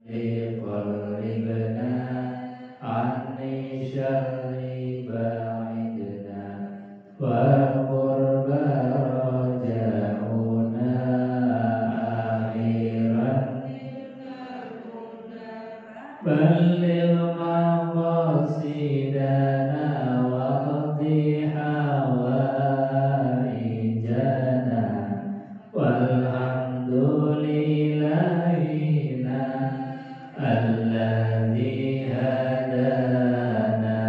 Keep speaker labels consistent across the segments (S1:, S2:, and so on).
S1: قربنا عني شر بعيدنا والقرب رجاؤنا أخيرا بلغ مقاصدنا واقض حوائجنا والحمد لله الذي هدانا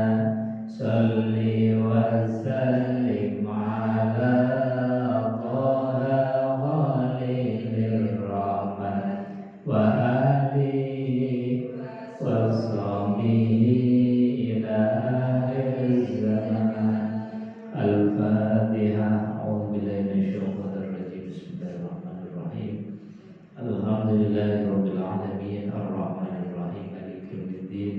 S1: صل وسلم على طه خليل الرحمن وآله وصحبه إلى آخر الزمان. الفاتحة. أعوذ بالله من الشيطان الرجيم. بسم الله الرحمن الرحيم. الحمد لله رب العالمين الرحمن الرحيم مالك يوم الدين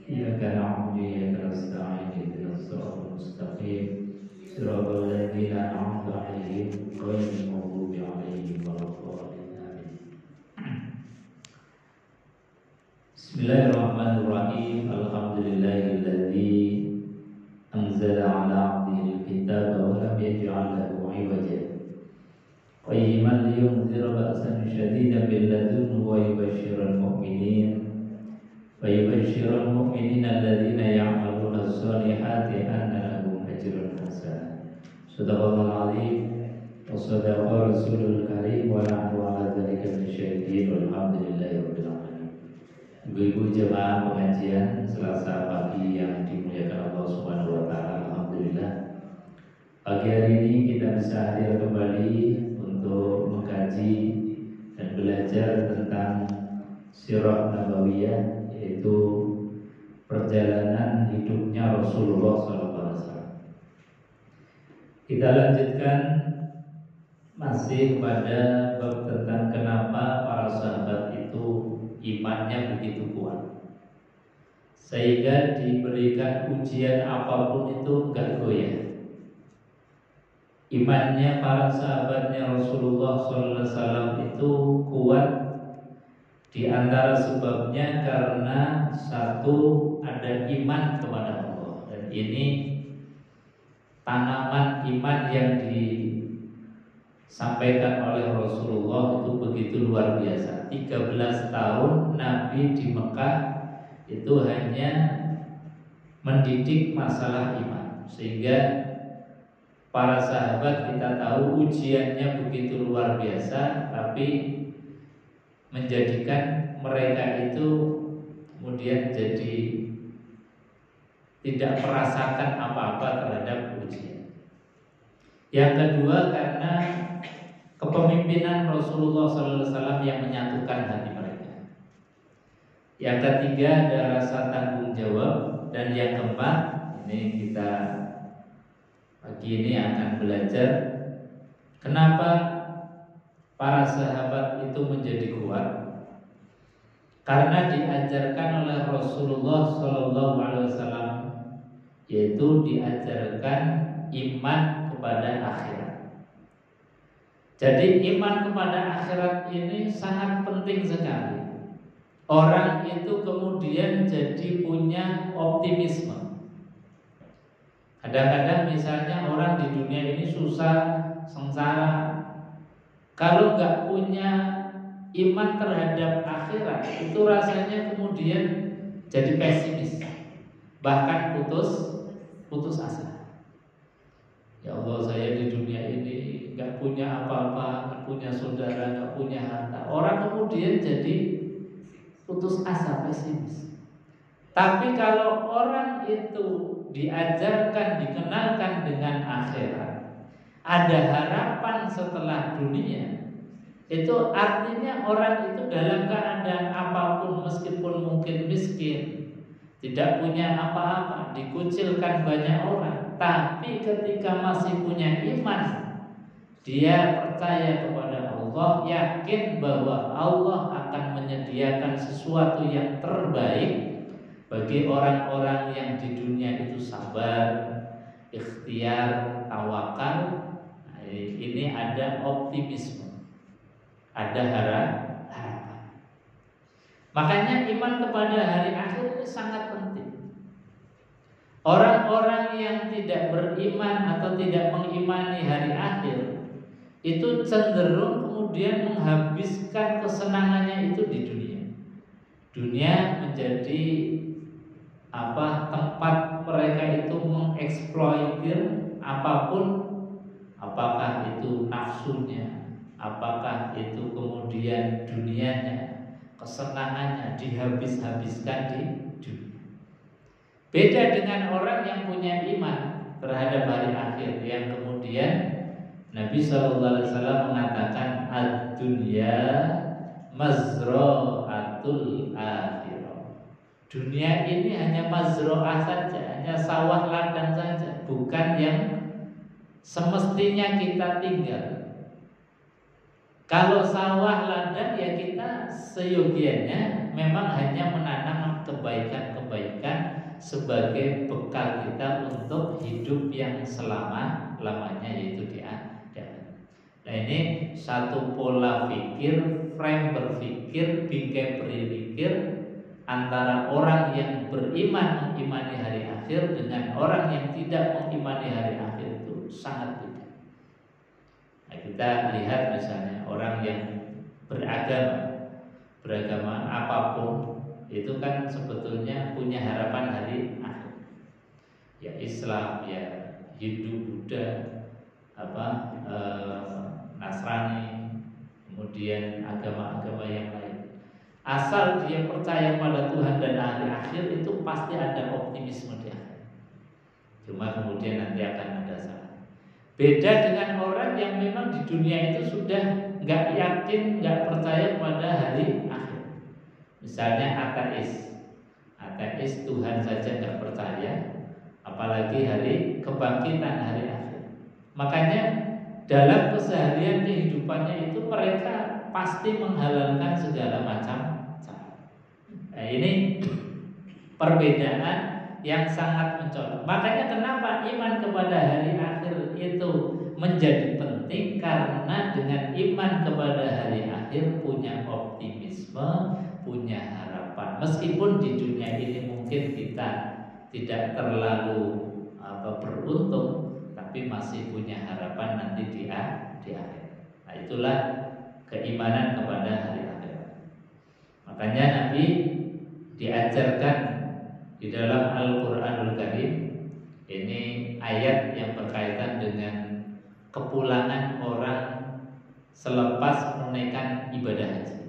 S1: إياك نعبد وإياك نستعين اهدنا الصراط المستقيم صراط الذين أنعمت عليهم غير المغضوب عليهم ولا الضالين آمين. Bismillahirrahmanirrahim. Alhamdulillahilladzi anzala ala 'abdihi al-kitaba wa lam yaj'al lahu 'iwaja qayyiman liyunzira ba'san shadidan min ladunhu wa yubashshiral mu'minina alladhina ya'maluna as-solihati anna lahum ajran hasanan. Shadaqallahul 'azim wa shadaqa rasulul karim wa nahnu 'ala dzalika minasyahidin walhamdulillahirabbil alamin. Ibu-ibu jemaah pengajian Selasa pagi yang dimuliakan Allah Subhanahu wa taala, alhamdulillah. Pagi hari ini kita bisa hadir kembali untuk mengkaji dan belajar tentang Sirah Nabawiyah, yaitu perjalanan hidupnya Rasulullah SAW. Kita lanjutkan masih pada bab tentang kenapa para sahabat itu imannya begitu kuat, sehingga diberikan ujian apapun itu enggak goyah. Imannya para sahabatnya Rasulullah SAW itu kuat. Di antara sebabnya karena satu, ada iman kepada Allah, dan ini tanaman iman yang disampaikan oleh Rasulullah itu begitu luar biasa. 13 tahun Nabi di Mekah itu hanya mendidik masalah iman, sehingga para sahabat kita tahu ujiannya begitu luar biasa, tapi menjadikan mereka itu kemudian jadi tidak merasakan apa-apa terhadap ujian. Yang kedua, karena kepemimpinan Rasulullah SAW yang menyatukan hati mereka. Yang ketiga, ada rasa tanggung jawab. Dan yang keempat, ini kita pagi ini akan belajar kenapa para sahabat itu menjadi kuat. Karena diajarkan oleh Rasulullah SAW, yaitu diajarkan iman kepada akhirat. Jadi iman kepada akhirat ini sangat penting sekali. Orang itu kemudian jadi punya optimisme. Kadang-kadang misalnya orang di dunia ini susah, sengsara, kalau nggak punya iman terhadap akhirat, itu rasanya kemudian jadi pesimis, bahkan putus asa. Ya Allah, saya di dunia ini nggak punya apa-apa, nggak punya saudara, nggak punya harta. Orang kemudian jadi putus asa, pesimis. Tapi kalau orang itu diajarkan, dikenalkan dengan akhirat, ada harapan setelah dunia, itu artinya orang itu dalam keadaan apapun, meskipun mungkin miskin, tidak punya apa-apa, dikucilkan banyak orang, tapi ketika masih punya iman, dia percaya kepada Allah, yakin bahwa Allah akan menyediakan sesuatu yang terbaik bagi orang-orang yang di dunia itu sabar, ikhtiar, tawakal. Nah, ini ada optimisme, ada harapan. Makanya iman kepada hari akhir ini sangat penting. Orang-orang yang tidak beriman atau tidak mengimani hari akhir itu cenderung kemudian menghabiskan kesenangannya itu di dunia. Dunia menjadi tempat mereka itu mengeksploitir apapun, apakah itu nafsunya, apakah itu kemudian dunianya, kesenangannya dihabis-habiskan di dunia. Beda dengan orang yang punya iman terhadap hari akhir, yang kemudian Nabi SAW mengatakan ad-dunya mazra'atul akhirah. Dunia ini hanya mazra'ah saja, hanya sawah ladang saja, bukan yang semestinya kita tinggal. Kalau sawah ladang ya kita seyogianya memang hanya menanam kebaikan-kebaikan sebagai bekal kita untuk hidup yang selama-lamanya, yaitu di akhirat. Nah, ini satu pola pikir, frame berpikir, bingkai berpikir antara orang yang beriman mengimani hari akhir dengan orang yang tidak mengimani hari akhir itu sangat beda. Nah, kita lihat misalnya orang yang beragama apapun itu kan sebetulnya punya harapan hari akhir. Ya Islam, ya Hindu, Buddha, Nasrani, kemudian agama-agama yang lain. Asal dia percaya pada Tuhan dan hari akhir itu pasti ada optimisme di akhir. Cuma kemudian nanti akan ada salah. Beda dengan orang yang memang di dunia itu sudah nggak yakin, nggak percaya pada hari akhir. Misalnya ateis Tuhan saja nggak percaya, apalagi hari kebangkitan, hari akhir. Makanya dalam keseharian kehidupannya itu mereka pasti menghalalkan segala macam cara. Nah, ini perbedaan yang sangat mencolok. Makanya kenapa iman kepada hari akhir itu menjadi penting, karena dengan iman kepada hari akhir punya optimisme, punya harapan. Meskipun di dunia ini mungkin kita tidak terlalu beruntung, tapi masih punya harapan nanti di akhir. Nah, itulah keimanan kepada hari akhir. Makanya Nabi diajarkan di dalam Al-Qur'anul Karim, ini ayat yang berkaitan dengan kepulangan orang selepas menunaikan ibadah haji.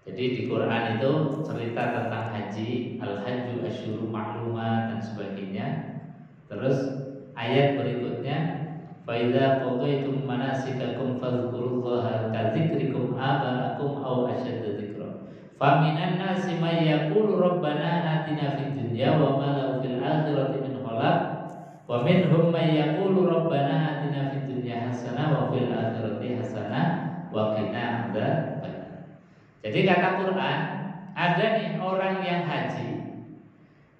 S1: Jadi di Quran itu cerita tentang haji, al-hajju asyhurun ma'lumat dan sebagainya. Terus ayat berikutnya, fa idza qadaytum manasikakum fadhkurullaha kadzikrikum aba'akum aw ashadda dzikra. Fa minan nasi may yaqulu rabbana atina fid dunya wa ma lahu fil akhirati min khalaq. Wa minhum may yaqulu rabbana atina fid dunya hasanah wa fil akhirati hasanah wa qina adzabannar. Jadi kata Quran, ada nih orang yang haji,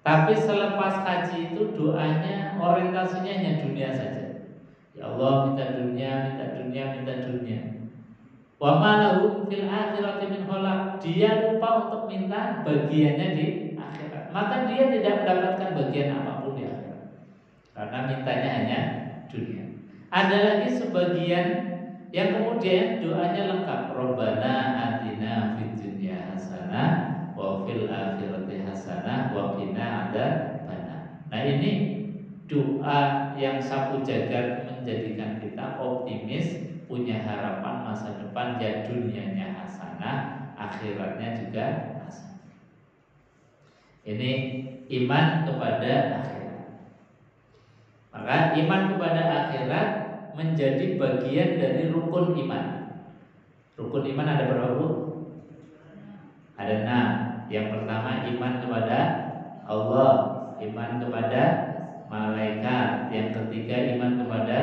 S1: tapi selepas haji itu doanya orientasinya hanya dunia saja. Ya Allah, minta dunia, minta dunia, minta dunia. Wa ma lahu fil akhirati min khalaq. Dia lupa untuk minta bagiannya di akhirat. Maka dia tidak mendapatkan bagian apapun di akhirat, karena mintanya hanya dunia. Ada lagi sebagian yang kemudian doanya lengkap, Rabbana atina fid dunya hasanah wa fil akhirati hasanah wa qina adzabannar. Nah, ini doa yang sapu jagat menjadikan kita optimis, punya harapan masa depan, ya dunianya hasanah, akhiratnya juga hasanah. Ini iman kepada akhirat. Maka iman kepada akhirat menjadi bagian dari rukun iman. Rukun iman ada berapa, Bu? Ada 6. Yang pertama iman kepada Allah, iman kepada malaikat. Yang ketiga iman kepada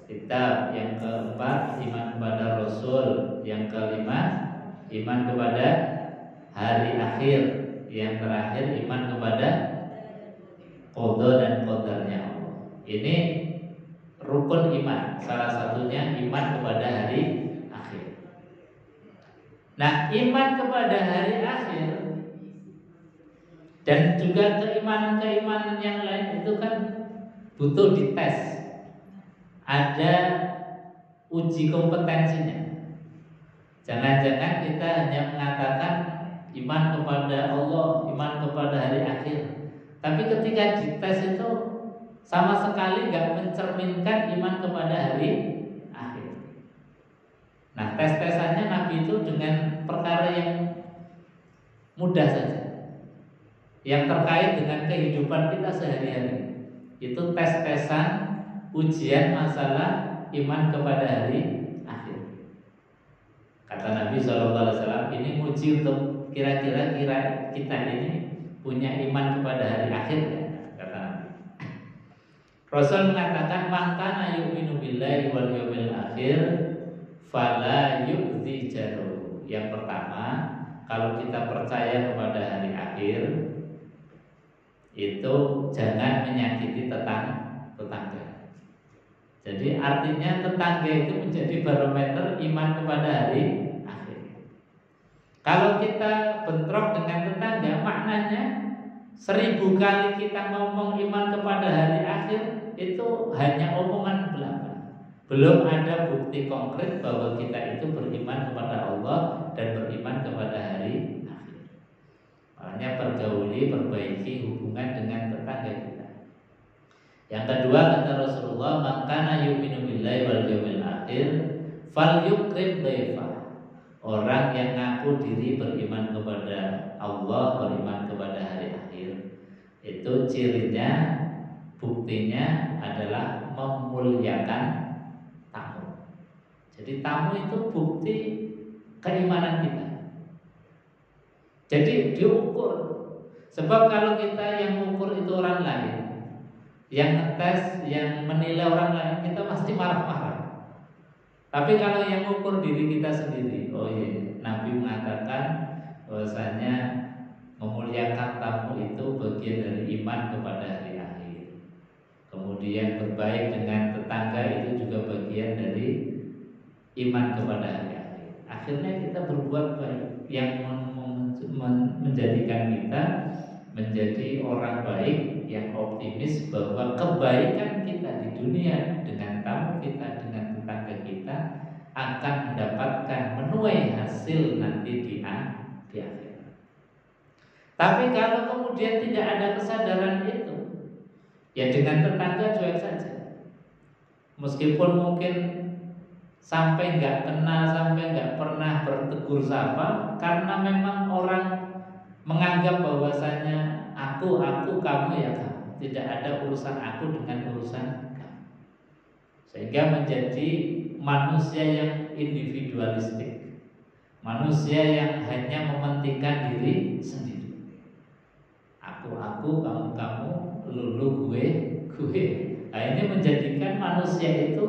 S1: kitab. Yang keempat iman kepada Rasul. Yang kelima iman kepada hari akhir. Yang terakhir iman kepada qada dan qadarnya Allah. Ini rukun iman, salah satunya iman kepada hari akhir. Nah, iman kepada hari akhir dan juga keimanan-keimanan yang lain itu kan butuh dites. Ada uji kompetensinya. Jangan-jangan kita hanya mengatakan iman kepada Allah, iman kepada hari akhir, tapi ketika dites itu sama sekali nggak mencerminkan iman kepada hari akhir. Nah, tes-tesannya Nabi itu dengan perkara yang mudah saja, yang terkait dengan kehidupan kita sehari-hari. Itu tes-tesan ujian masalah iman kepada hari akhir. Kata Nabi SAW, ini uji untuk kira-kira kita ini punya iman kepada hari akhir ya, kata Nabi. Rasul mengatakan, man kana yu'minu billahi wal yawmil akhir fala yu'dzi jaruhu. Yang pertama, kalau kita percaya kepada hari akhir, itu jangan menyakiti tetangga. Jadi artinya tetangga itu menjadi barometer iman kepada hari akhir. Kalau kita bentrok dengan tetangga, maknanya 1000 kali kita ngomong iman kepada hari akhir itu hanya omongan belaka. Belum ada bukti konkret bahwa kita itu beriman kepada Allah dan beriman kepada hari akhir. Makanya perbaiki hubungan dengan tetangga kita. Yang kedua, kata Rasulullah, man kana yu'minu billahi wal yawmil akhir falyukrim dhaifa. Orang yang ngaku diri beriman kepada Allah, beriman kepada hari akhir, itu cirinya, buktinya adalah memuliakan tamu. Jadi tamu itu bukti keimanan kita. Jadi diukur. Sebab kalau kita yang mengukur itu orang lain, yang ngetes, yang menilai orang lain, kita pasti marah-marah. Tapi kalau yang mengukur diri kita sendiri, oh iya, Nabi mengatakan bahwasanya memuliakan tamu itu bagian dari iman kepada hari akhir. Kemudian berbaik dengan tetangga itu juga bagian dari iman kepada hari akhir. Akhirnya kita berbuat baik yang menjadikan kita menjadi orang baik yang optimis bahwa kebaikan kita di dunia dengan tamu kita, dengan tetangga kita akan mendapatkan menuai hasil nanti di akhir. Tapi kalau kemudian tidak ada kesadaran itu, ya dengan tetangga cuek saja. Meskipun mungkin sampai nggak kenal, sampai nggak pernah bertegur sapa, karena memang orang menganggap bahwasanya aku, kamu ya kamu. Tidak ada urusan aku dengan urusan kamu. Sehingga menjadi manusia yang individualistik, manusia yang hanya mementingkan diri sendiri. Aku, kamu, lulu, gue. Nah, ini menjadikan manusia itu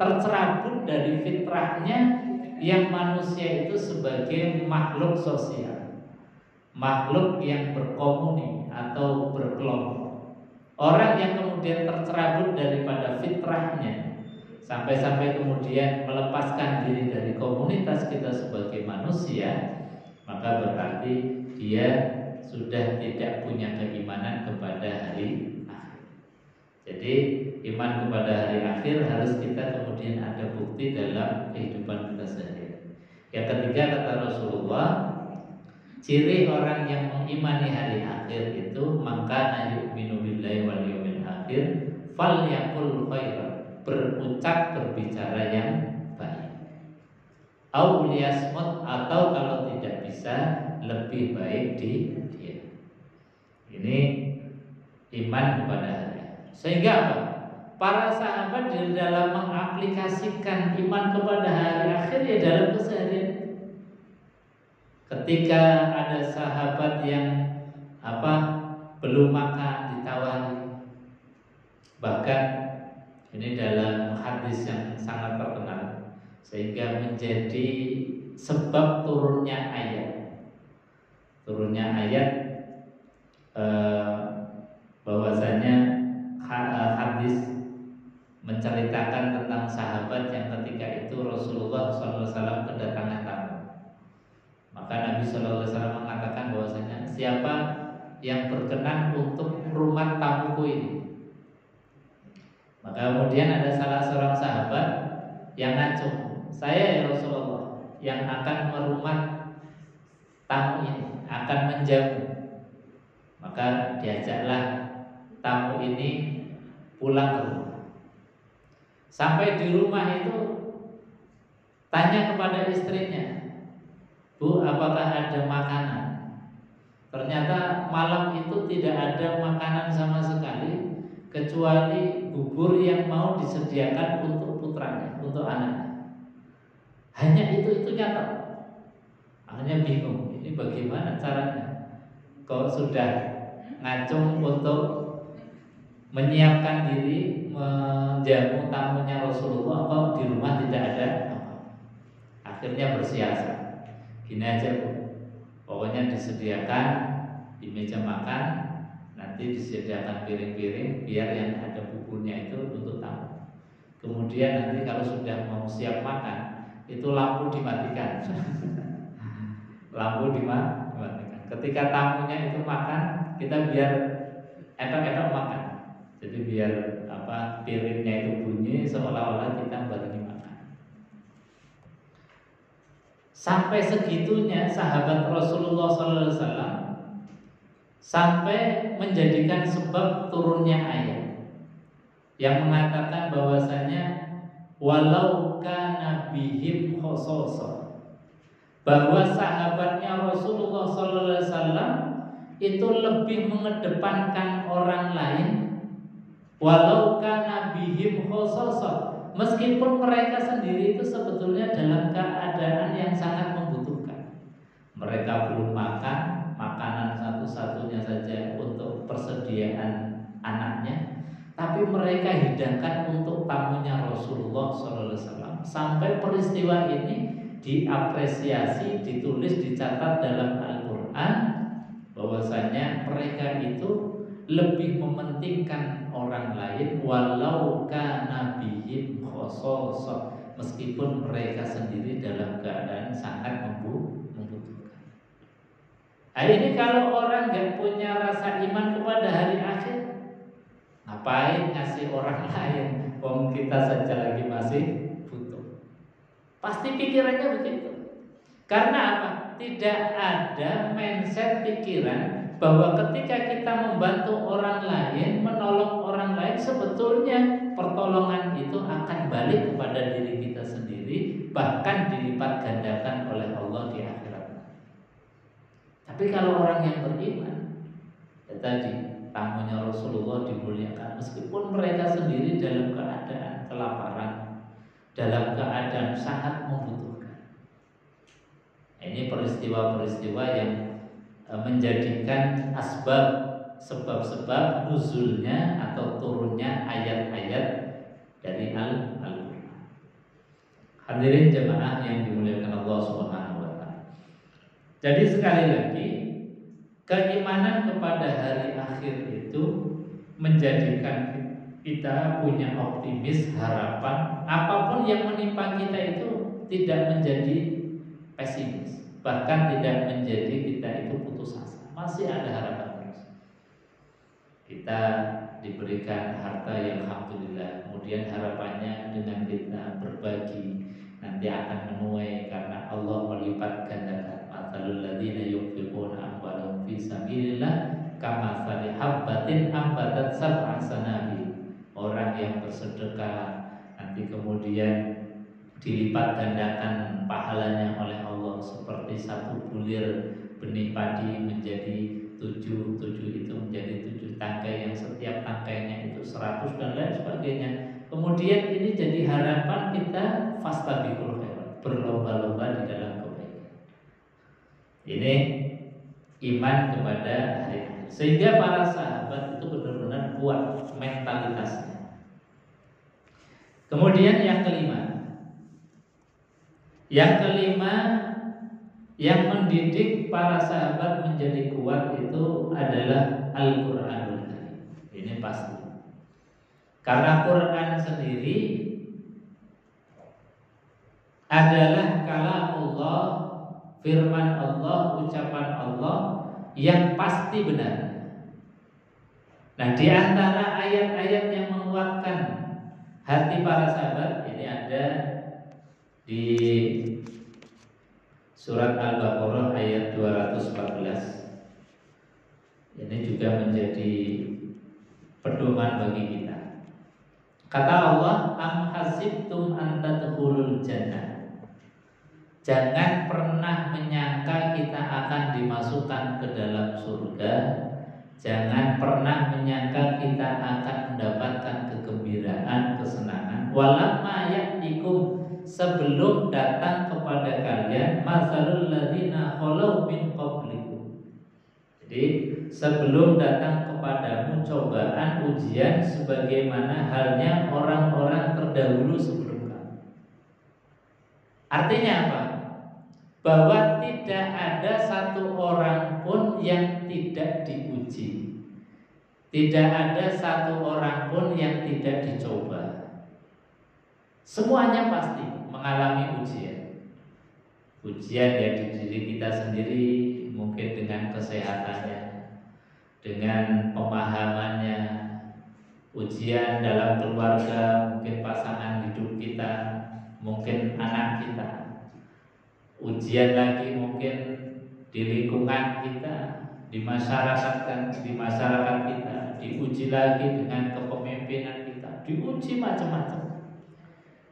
S1: tercerabut dari fitrahnya yang manusia itu sebagai makhluk sosial, makhluk yang berkomuni atau berkelompok. Orang yang kemudian tercerabut daripada fitrahnya sampai kemudian melepaskan diri dari komunitas kita sebagai manusia, maka berarti dia sudah tidak punya keimanan kepada hari akhir. Jadi iman kepada hari akhir harus kita kemudian ada bukti dalam kehidupan kita sehari-hari. Yang ketiga, kata Rasulullah, ciri orang yang mengimani hari akhir itu maka yu'minu billahi wal yawmil akhir falyaqul khairan, berucap berbicara yang baik. Au liyasmut, atau kalau tidak bisa lebih baik diam. Ini iman kepada hari akhir. Sehingga apa? Para sahabat di dalam mengaplikasikan iman kepada hari akhir ya dalam keseharian. Ketika ada sahabat yang belum makan ditawari, bahkan ini dalam hadis yang sangat terkenal sehingga menjadi sebab turunnya ayat bahwasanya hadis menceritakan tentang sahabat yang ketika itu Rasulullah SAW kedatangan tamu. Maka Nabi Shallallahu Alaihi Wasallam mengatakan bahwasanya siapa yang berkenan untuk merumat tamuku ini. Maka kemudian ada salah seorang sahabat yang ngacung, saya ya Rasulullah yang akan merumat tamu ini, akan menjamu. Maka diajaklah tamu ini pulang ke rumah. Sampai di rumah itu tanya kepada istrinya, Bu, apakah ada makanan? Ternyata malam itu tidak ada makanan sama sekali, kecuali bubur yang mau disediakan untuk putranya, untuk anaknya. Hanya itu nyata. Akhirnya bingung, ini bagaimana caranya? Kalau sudah ngacung untuk menyiapkan diri menjamu tamunya Rasulullah, kok di rumah tidak ada apa? Akhirnya bersiasat. Gini aja, Bu, pokoknya disediakan di meja makan, nanti disediakan piring-piring biar yang ada buburnya itu untuk tamu. Kemudian nanti kalau sudah mau siap makan, itu lampu dimatikan. Lampu dimatikan. Ketika tamunya itu makan, kita biar etok-etok makan. Jadi biar piringnya itu bunyi seolah-olah kita baru makan. Sampai segitunya sahabat Rasulullah SAW sampai menjadikan sebab turunnya ayat yang mengatakan bahwasanya walau kana bihim khososo, bahwa sahabatnya Rasulullah SAW itu lebih mengedepankan orang lain. Walau kana bihim khososo, meskipun mereka sendiri itu sebetulnya dalam keadaan yang sangat membutuhkan. Mereka belum makan, makanan satu-satunya saja untuk persediaan anaknya, tapi mereka hidangkan untuk tamunya Rasulullah SAW. Sampai peristiwa ini diapresiasi, ditulis, dicatat dalam Al-Quran bahwasanya mereka itu lebih mementingkan orang lain walau kana bihim khososo, meskipun mereka sendiri dalam keadaan sangat membutuhkan. Nah, ini kalau orang nggak punya rasa iman kepada hari akhir, ngapain ngasih orang lain? Wong kita saja lagi masih butuh. Pasti pikirannya begitu. Karena apa? Tidak ada mindset pikiran bahwa ketika kita membantu orang lain, menolong orang lain, sebetulnya pertolongan itu akan balik kepada diri kita sendiri, bahkan dilipat gandakan oleh Allah di akhirat. Tapi kalau orang yang beriman, ya tadi tamunya Rasulullah dimuliakan, meskipun mereka sendiri dalam keadaan kelaparan, dalam keadaan sangat membutuhkan. Ini peristiwa-peristiwa yang menjadikan sebab-sebab nuzulnya atau turunnya ayat-ayat dari Al-Quran. Hadirin jemaah yang dimuliakan Allah Subhanahu wa taala. Jadi sekali lagi, keimanan kepada hari akhir itu menjadikan kita punya optimis, harapan, apapun yang menimpa kita itu tidak menjadi pesimis, bahkan tidak menjadi kita itu putus asa. Masih ada harapan terus. Kita diberikan harta yang alhamdulillah, kemudian harapannya dengan kita berbagi nanti akan menuai karena Allah melipat gandakan. Matsalul ladzina yunfiquna amwalahum fi sabilillah kamatsali habbatin ambatat sab'a sanabil. Orang yang bersedekah nanti kemudian dilipat gandakan pahalanya oleh Allah seperti satu bulir benih padi menjadi 7 itu menjadi 7 tangkai yang setiap tangkainya itu 100 dan lain sebagainya. Kemudian ini jadi harapan kita fastabiqul khairat, berlomba-lomba di dalam kebaikan. Ini iman kepada hari akhir. Sehingga para sahabat itu benar-benar kuat mentalitasnya. Kemudian yang kelima yang mendidik para sahabat menjadi kuat itu adalah Al-Quranul Karim. Ini pasti. Karena Quran sendiri adalah kalamullah firman Allah, ucapan Allah yang pasti benar. Nah, di antara ayat-ayat yang menguatkan hati para sahabat ini ada di surat Al-Baqarah ayat 214. Ini juga menjadi pedoman bagi kita. Kata Allah, am hasibtum an tadkhulul jannah. Jangan pernah menyangka kita akan dimasukkan ke dalam surga. Jangan pernah menyangka kita akan mendapatkan kegembiraan, kesenangan. Walamma ya'tikum, sebelum datang kepada kalian masalul ladzina khalau min qablikum. Jadi sebelum datang kepadamu cobaan, ujian sebagaimana halnya orang-orang terdahulu sebelum kamu. Artinya apa? Bahwa tidak ada satu orang pun yang tidak diuji. Tidak ada satu orang pun yang tidak dicoba. Semuanya pasti mengalami ujian. Ujian ya di diri kita sendiri, mungkin dengan kesehatannya, dengan pemahamannya. Ujian dalam keluarga, mungkin pasangan hidup kita, mungkin anak kita. Ujian lagi mungkin di lingkungan kita, di masyarakat kita, diuji lagi dengan kepemimpinan kita, diuji macam-macam,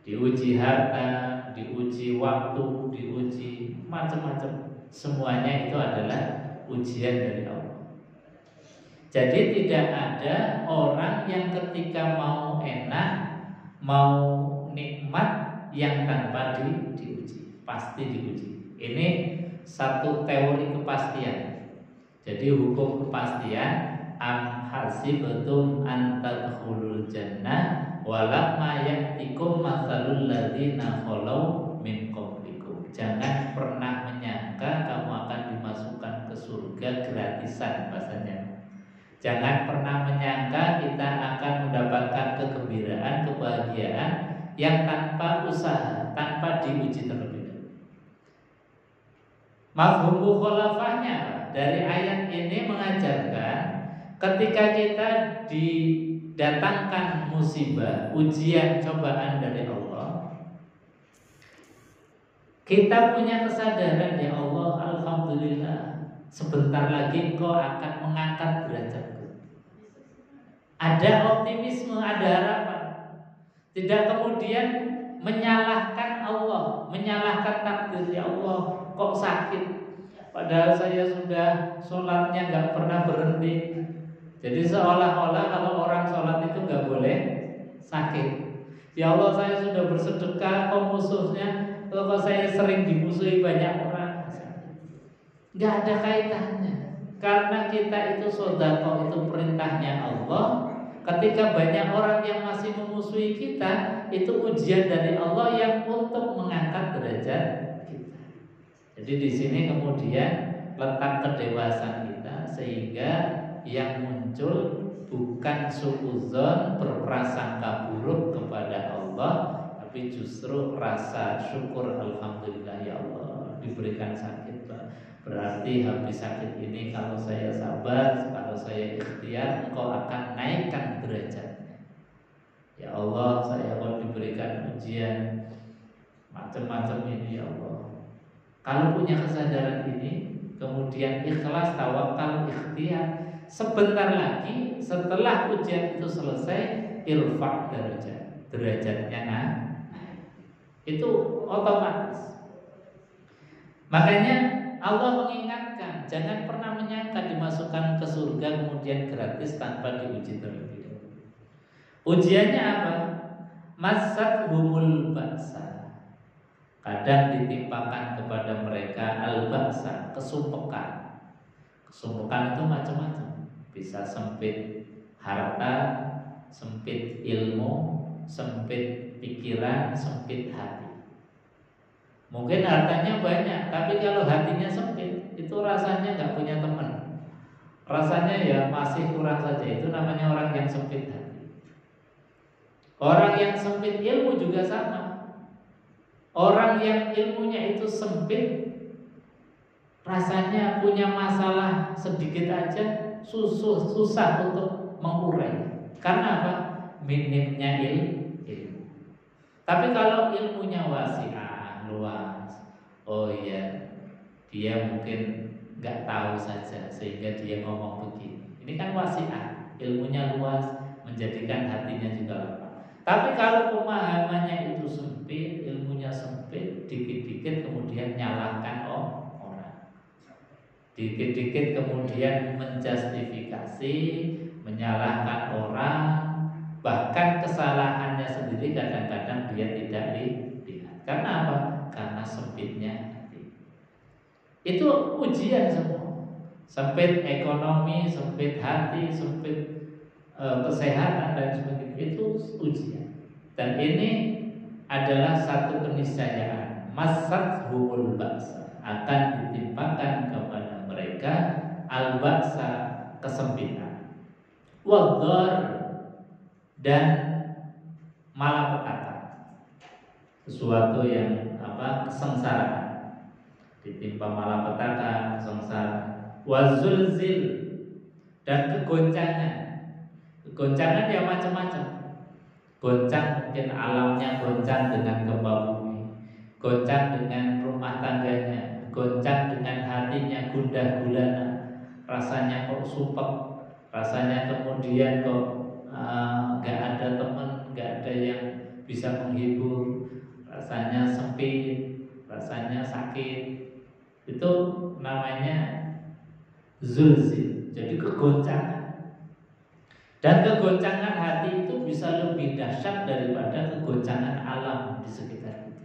S1: diuji harta, diuji waktu, diuji macam-macam. Semuanya itu adalah ujian dari Allah. Jadi tidak ada orang yang ketika mau enak, mau nikmat yang tanpa diuji. Pasti diuji. Ini satu teori kepastian. Jadi hukum kepastian, am hasibtum an tadkhulul jannah walamma ya'tikum matsalul ladzina khalau min qablikum. Jangan pernah menyangka kamu akan dimasukkan ke surga gratisan bahasanya. Jangan pernah menyangka kita akan mendapatkan kegembiraan, kebahagiaan yang tanpa usaha, tanpa diuji terlebih dahulu. Mafhum mukhalafahnya dari ayat ini mengajarkan ketika kita didatangkan musibah, ujian, cobaan dari Allah, kita punya kesadaran, ya Allah, alhamdulillah, sebentar lagi Engkau akan mengangkat derajatku. Ada optimisme, ada harapan. Tidak kemudian menyalahkan Allah, menyalahkan takdir, ya Allah, kok sakit? Padahal saya sudah sholatnya nggak pernah berhenti. Jadi seolah-olah kalau orang sholat itu nggak boleh sakit. Ya Allah, saya sudah bersedekah, kok musuhnya, kok saya sering dimusuhi banyak orang. Nggak ada kaitannya. Karena kita itu sedekah, itu perintahnya Allah. Ketika banyak orang yang masih memusuhi kita, itu ujian dari Allah yang untuk mengangkat derajat kita. Jadi di sini kemudian letak kedewasaan kita, sehingga yang muncul bukan suudzon, berprasangka buruk kepada Allah, tapi justru rasa syukur, alhamdulillah ya Allah diberikan sakit, berarti habis sakit ini kalau saya sabar, kalau saya ikhtiar, Engkau akan naikkan derajatnya. Ya Allah, saya kok diberikan ujian macam-macam ini, ya Allah. Kalau punya kesadaran ini, kemudian ikhlas, tawakal, ikhtiar, sebentar lagi setelah ujian itu selesai, irfa' derajatnya naik. Itu otomatis. Makanya Allah mengingatkan, jangan pernah menyangka dimasukkan ke surga kemudian gratis tanpa diuji terlebih dahulu. Ujiannya apa? Masat humul ba'sa. Kadang ditimpakan kepada mereka al-ba'sa, kesumpekan. Kesumpekan itu macam-macam. Bisa sempit harta, sempit ilmu, sempit pikiran, sempit hati. Mungkin hartanya banyak, tapi kalau hatinya sempit, itu rasanya nggak punya teman. Rasanya ya masih kurang saja. Itu namanya orang yang sempit hati. Orang yang sempit ilmu juga sama. Orang yang ilmunya itu sempit, rasanya punya masalah sedikit aja susah untuk mengurai. Karena apa? Minimnya ilmu. Tapi kalau ilmunya wasi'ah, luas, oh iya, dia mungkin nggak tahu saja sehingga dia ngomong begini. Ini kan wasi'ah, ilmunya luas, menjadikan hatinya juga lapang. Tapi kalau pemahamannya itu sempit, ilmunya sempit, dikit-dikit kemudian nyalahkan orang, dikit-dikit kemudian menjustifikasi, menyalahkan orang, bahkan kesalahannya sendiri kadang-kadang dia tidak lihat. Karena apa? Karena sempitnya hati. Itu ujian semua. Sempit ekonomi, sempit hati, sempit kesehatan dan sebagainya, itu ujian. Dan ini adalah satu keniscayaan, masathumul ba'sa, akan ditimpakan kepada mereka al-ba'sa, kesempitan, wadhar, dan malapetaka, sesuatu yang kesengsaraan, ditimpa malapetaka, kesengsaraan, wazulzil, dan kegoncangan. Goncangan ya macam-macam. Goncang mungkin alamnya goncang dengan gempa bumi, goncang dengan rumah tangganya, goncang dengan hatinya gundah gulana, rasanya kok sumpek, rasanya kemudian kok gak ada teman, gak ada yang bisa menghibur, rasanya sempit, rasanya sakit. Itu namanya zulzil. Jadi kegoncangan. Dan kegoncangan hati itu bisa lebih dahsyat daripada kegoncangan alam di sekitar kita.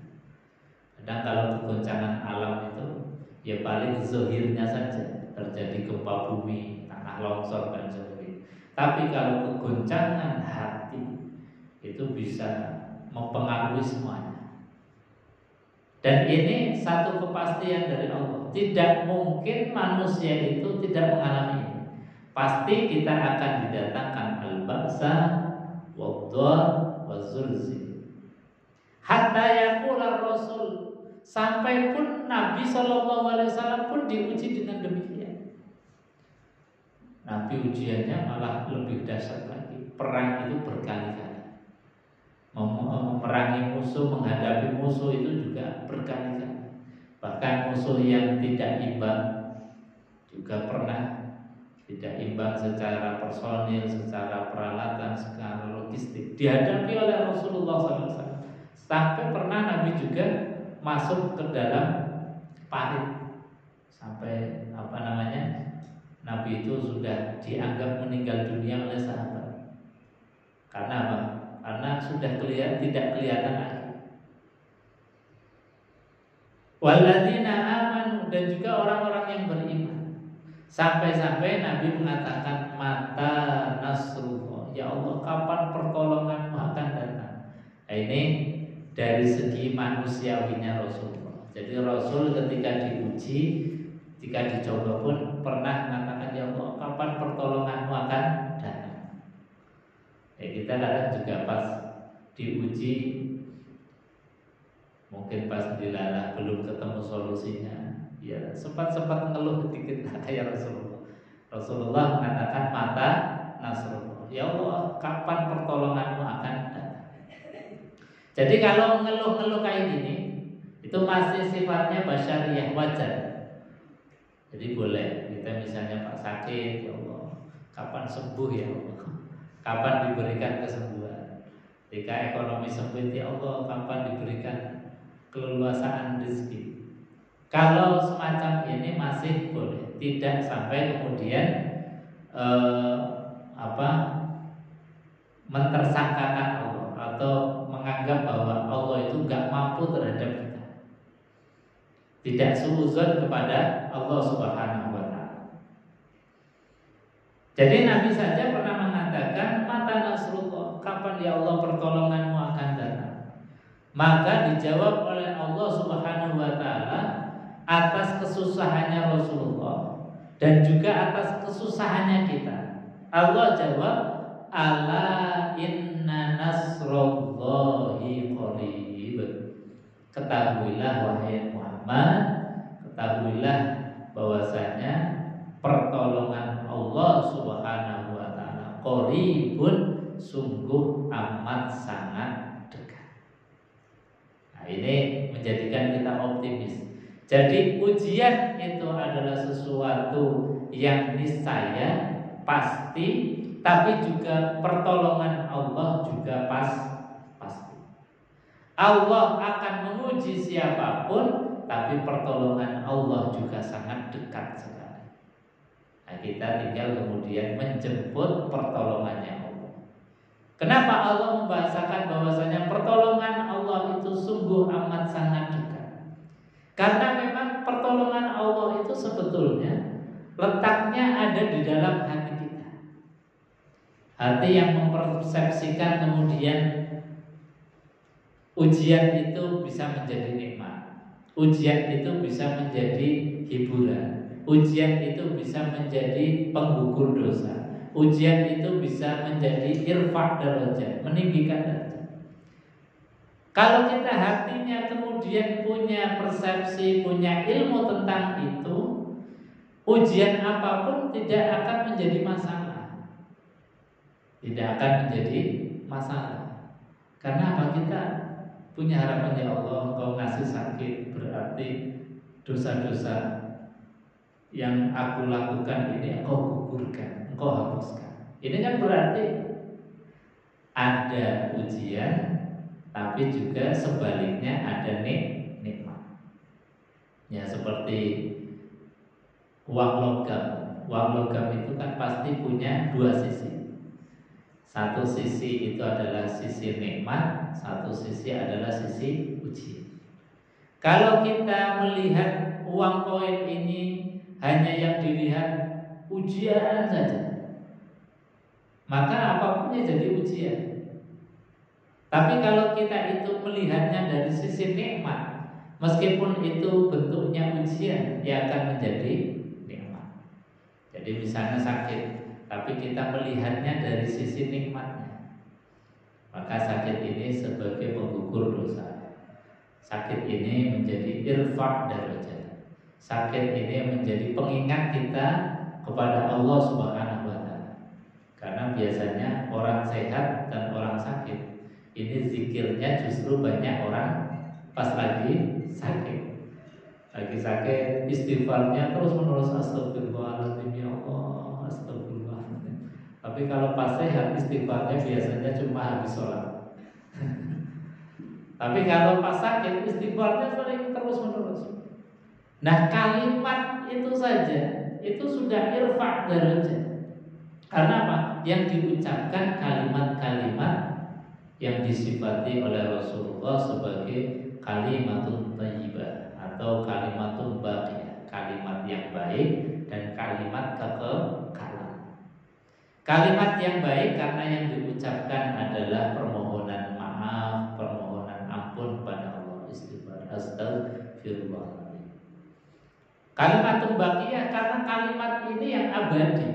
S1: Dan kalau kegoncangan alam itu ya paling zahirnya saja, terjadi gempa bumi, tanah longsor dan sebagainya. Tapi kalau kegoncangan hati itu bisa mempengaruhi semuanya. Dan ini satu kepastian dari Allah. Tidak mungkin manusia itu tidak mengalami ini. Pasti kita akan didatangkan al-ba'sa wadh-dhar waz-zulzil. Hatta yaqula Rasul, sampai pun Nabi SAW pun diuji dengan demikian. Nabi ujiannya malah lebih dahsyat lagi. Perang itu berkali-kali. Memerangi musuh, menghadapi musuh itu juga berkali-kali. Bahkan musuh yang tidak imbang juga pernah tidak imbang secara personil, secara peralatan, secara logistik dihadapi oleh Rasulullah SAW. Sampai pernah Nabi juga masuk ke dalam parit. Sampai Nabi itu sudah dianggap meninggal dunia oleh sahabat. Karena apa? Karena sudah tidak kelihatan lagi. Walladzina amanu, dan juga orang-orang yang beriman. Sampai-sampai Nabi mengatakan, mata nasrullah, ya Allah, kapan pertolonganmu akan datang? Nah, ini dari segi manusiawinya Rasulullah. Jadi Rasul ketika diuji, ketika dicoba pun pernah mengatakan, ya Allah, kapan pertolonganmu akan datang? Ya, kita kadang juga pas diuji, mungkin pas dilalah belum ketemu solusinya, ya sempat ngeluh sedikit kayak Rasulullah mengatakan mata nasrullah, ya Allah, kapan pertolonganmu akan datang? Jadi kalau ngeluh kayak gini, itu masih sifatnya basyariyah, wajar. Jadi boleh kita misalnya Pak sakit, ya Allah, kapan sembuh ya Allah, kapan diberikan kesembuhan. Jika ekonomi sempit, ya Allah, kapan diberikan keleluasaan rezeki. Kalau semacam ini masih boleh, tidak sampai kemudian mentersangkakan Allah atau menganggap bahwa Allah itu gak mampu terhadap kita. Tidak suuzon kepada Allah Subhanahu wa ta'ala. Jadi Nabi saja pernah mengatakan, mata nasrullah, kapan ya Allah pertolonganmu akan datang? Maka dijawab oleh Allah Subhanahu wa ta'ala atas kesusahannya Rasulullah dan juga atas kesusahannya kita. Allah jawab, ala inna nasrullahi qarib. Ketahuilah wahai Muhammad, ketahuilah bahwasanya pertolongan Allah Subhanahu wa taala qaribun, sungguh amat sangat dekat. Nah, ini menjadikan kita optimis. Jadi ujian itu adalah sesuatu yang niscaya, pasti, tapi juga pertolongan Allah juga pasti. Allah akan menguji siapapun, tapi pertolongan Allah juga sangat dekat sekali. Nah, kita tinggal kemudian menjemput pertolongannya Allah. Kenapa Allah membahasakan bahwasanya pertolongan Allah itu sungguh amat sangat dekat? Karena memang pertolongan Allah itu sebetulnya letaknya ada di dalam hati kita. Hati yang mempersepsikan kemudian ujian itu bisa menjadi nikmat, ujian itu bisa menjadi hiburan, ujian itu bisa menjadi penggugur dosa, ujian itu bisa menjadi irfa' darajat, meninggikan derajat. Kalau kita hatinya kemudian punya persepsi, punya ilmu tentang itu, ujian apapun tidak akan menjadi masalah. Tidak akan menjadi masalah. Karena apa? Kita punya harapan, ya Allah, Engkau ngasih sakit, berarti dosa-dosa yang aku lakukan ini Engkau gugurkan, Engkau hapuskan. Ini kan berarti ada ujian, tapi juga sebaliknya ada nikmat. Ya, seperti uang logam. Uang logam itu kan pasti punya dua sisi. Satu sisi itu adalah sisi nikmat, satu sisi adalah sisi ujian. Kalau kita melihat uang koin ini hanya yang dilihat ujian saja, maka apapunnya jadi ujian. Tapi kalau kita itu melihatnya dari sisi nikmat, meskipun itu bentuknya ujian, dia akan menjadi nikmat. Jadi misalnya sakit, tapi kita melihatnya dari sisi nikmatnya, maka sakit ini sebagai penggugur dosa. Sakit ini menjadi irfa' darajat. Sakit ini menjadi pengingat kita kepada Allah Subhanahu wa taala. Karena biasanya orang sehat dan orang sakit ini zikirnya justru banyak orang pas lagi sakit. Lagi sakit istighfarnya terus menerus, astagfirullahaladzim, ya Allah, astagfirullahaladzim. Tapi kalau pas sehat istighfarnya biasanya cuma habis sholat. Tapi kalau pas sakit istighfarnya sering terus menerus. Nah, kalimat itu saja itu sudah irfa' darajat. Karena apa? Yang diucapkan kalimat-kalimat yang disifati oleh Rasulullah sebagai kalimatun thayyibah atau kalimatun baqiyah, kalimat yang baik dan kalimat kekekalan. Kalimat yang baik karena yang diucapkan adalah permohonan maaf, permohonan ampun kepada Allah, istighfar, astagfirullahaladzim. Kalimatun baqiyah karena kalimat ini yang abadi.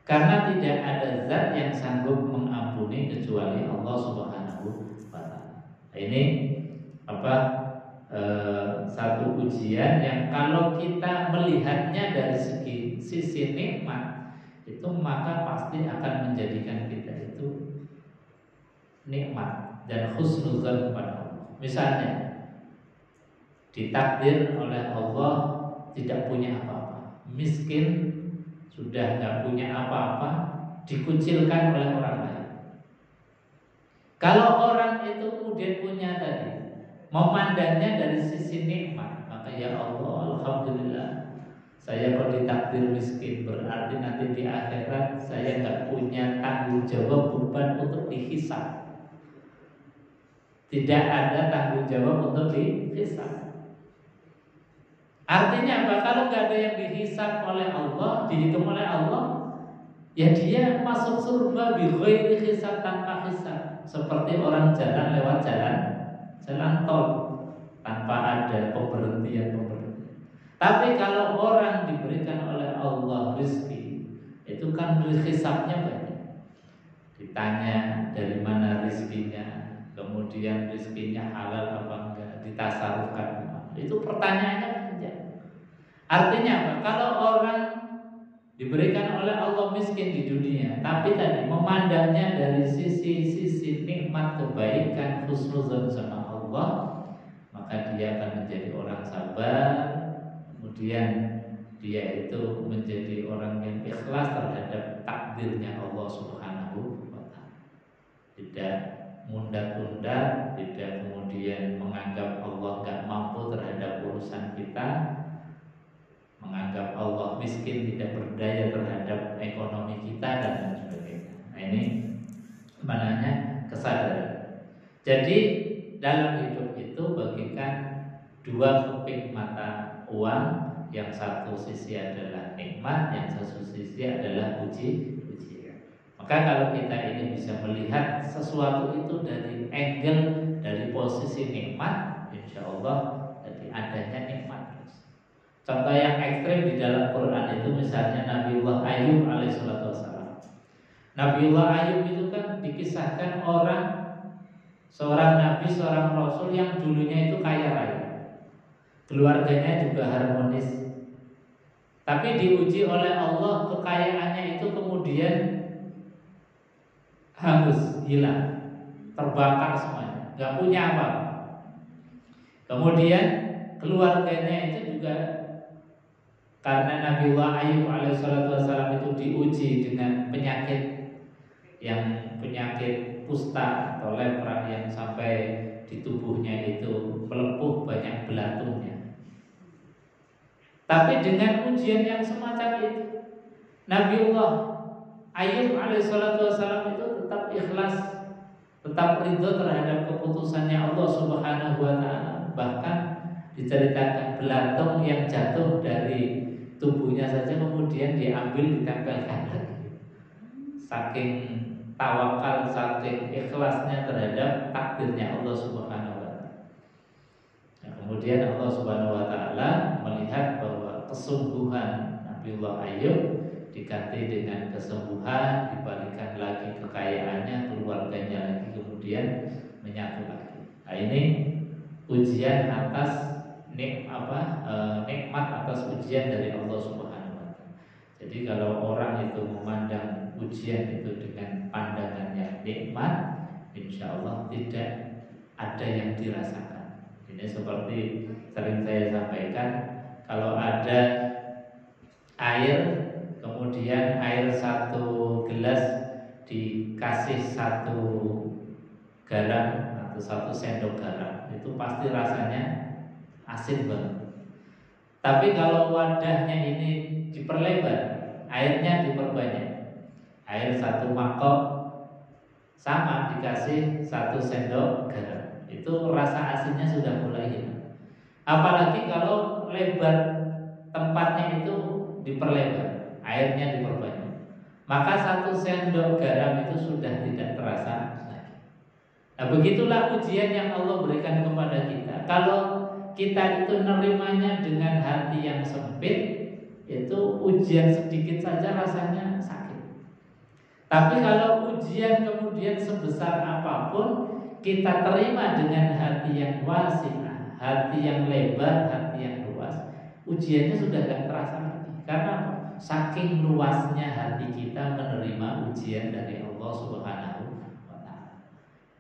S1: Karena tidak ada zat yang sanggup mengampuni kecuali Allah Subhanahu wa taala. Ini satu ujian yang kalau kita melihatnya dari sisi nikmat itu, maka pasti akan menjadikan kita itu nikmat dan husnuzan kepada Allah. Misalnya ditakdir oleh Allah tidak punya apa-apa, miskin, sudah nggak punya apa-apa, dikucilkan oleh orang lain. Kalau orang itu kemudian punya tadi, memandangnya dari sisi nikmat, maka ya Allah, alhamdulillah, saya kalau ditakdir miskin, berarti nanti di akhirat saya nggak punya tanggung jawab beban untuk dihisab. Tidak ada tanggung jawab untuk dihisab. Artinya apa? Kalau nggak ada yang dihisab oleh Allah, dihitung oleh Allah, ya dia masuk surga bi ghairi hisab, tanpa hisab. Seperti orang jalan lewat jalan tol tanpa ada pemberhentian. Tapi kalau orang diberikan oleh Allah rezeki, itu kan hisabnya banyak. Ditanya dari mana rezekinya, kemudian rezekinya halal apa enggak, ditasarufkan. Itu pertanyaannya. Artinya apa? Kalau orang diberikan oleh Allah miskin di dunia, tapi tadi memandangnya dari sisi nikmat, kebaikan, husnuzon sama Allah, maka dia akan menjadi orang sabar. Kemudian dia itu menjadi orang yang ikhlas terhadap takdirnya Allah Subhanahu wa ta'ala. Tidak munda-tunda, tidak kemudian menganggap Allah gak mampu terhadap urusan kita, menganggap Allah miskin, tidak berdaya terhadap ekonomi kita dan lain sebagainya. Nah, ini maknanya kesadaran. Jadi dalam hidup itu bagikan dua keping mata uang, yang satu sisi adalah nikmat, yang satu sisi adalah ujian. Maka kalau kita ini bisa melihat sesuatu itu dari angle, dari posisi nikmat, insya Allah jadi adanya nikmat. Contoh yang ekstrim di dalam Quran itu misalnya Nabiullah Ayub alaihissalam. Nabiullah Ayub itu kan dikisahkan seorang nabi, seorang rasul yang dulunya itu kaya raya, keluarganya juga harmonis, tapi diuji oleh Allah, kekayaannya itu kemudian hangus, hilang, terbakar semuanya, gak punya apa. Kemudian keluarganya itu juga, karena Nabiullah Ayub alaihissalam itu diuji dengan penyakit kusta atau lepra yang sampai di tubuhnya itu melepuh, banyak belatungnya. Tapi dengan ujian yang semacam itu, Nabiullah Ayub alaihissalam itu tetap ikhlas, tetap ridho terhadap keputusannya Allah Subhanahu wa ta'ala. Bahkan diceritakan belatung yang jatuh dari tubuhnya saja kemudian diambil, ditempelkan lagi. Saking tawakal, saking ikhlasnya terhadap takdirnya Allah Subhanahu wa ta'ala. Nah, kemudian Allah Subhanahu wa ta'ala melihat bahwa kesungguhan Nabiullah Ayub diganti dengan kesembuhan, dibalikan lagi kekayaannya, keluarganya lagi kemudian menyatu lagi. Nah, ini ujian atas nikmat atas ujian dari Allah Subhanahu wa ta'ala. Jadi kalau orang itu memandang ujian itu dengan pandangannya nikmat, insya Allah tidak ada yang dirasakan. Ini seperti sering saya sampaikan, kalau ada air, kemudian air satu gelas dikasih satu garam atau satu sendok garam, itu pasti rasanya asin banget. Tapi kalau wadahnya ini diperlebar, airnya diperbanyak, air satu mangkok sama dikasih satu sendok garam, itu rasa asinnya sudah mulai hilang. Apalagi kalau lebar tempatnya itu diperlebar, airnya diperbanyak, maka satu sendok garam itu sudah tidak terasa lagi. Nah, begitulah ujian yang Allah berikan kepada kita. Kalau kita itu nerimanya dengan hati yang sempit, itu ujian sedikit saja rasanya sakit. Tapi kalau ujian kemudian sebesar apapun kita terima dengan hati yang wasi'ah, hati yang lebar, hati yang luas, ujiannya sudah tidak terasa lagi. Karena saking luasnya hati kita menerima ujian dari Allah Subhanahu wa ta'ala.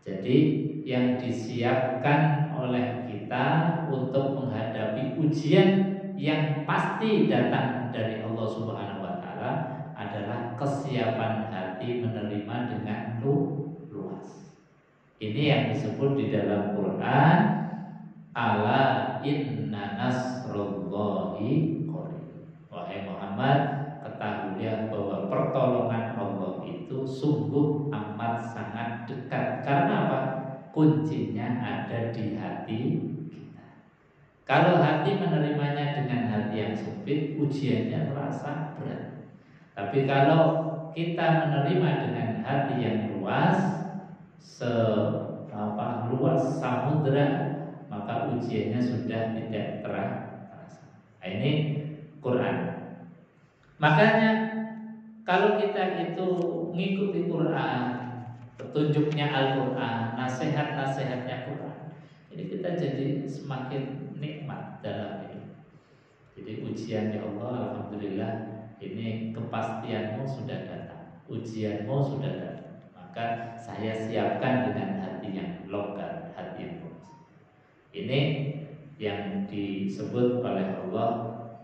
S1: Jadi yang disiapkan oleh kita untuk menghadapi ujian yang pasti datang dari Allah Subhanahu wa ta'ala adalah kesiapan hati menerima dengan luas. Ini yang disebut di dalam Quran, ala inna nasrullahi qarib. Wahai Muhammad, ketahuilah bahwa pertolongan Allah itu sungguh amat sangat dekat. Karena apa? Kuncinya ada di hati kita. Kalau hati menerimanya dengan hati yang sempit, ujiannya terasa berat. Tapi kalau kita menerima dengan hati yang luas, luas samudra, maka ujiannya sudah tidak terasa. Nah, ini Quran. Makanya kalau kita itu mengikuti Quran, petunjuknya Al-Quran, nasihat-nasihatnya Quran, ini kita jadi semakin nikmat dalam hidup. Jadi ujian ya Allah, alhamdulillah ini kepastianmu sudah datang, ujianmu sudah datang. Maka saya siapkan dengan hati yang longgar, hati yang lembut. Ini yang disebut oleh Allah,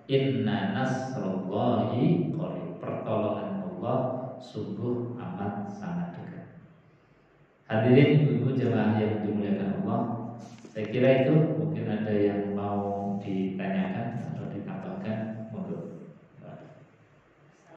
S1: inna nasrullahi qarib. Pertolongan Allah sungguh amat sangat dekat. Hadirin ibu-ibu jemaah yang dimuliakan Allah, saya kira itu mungkin ada yang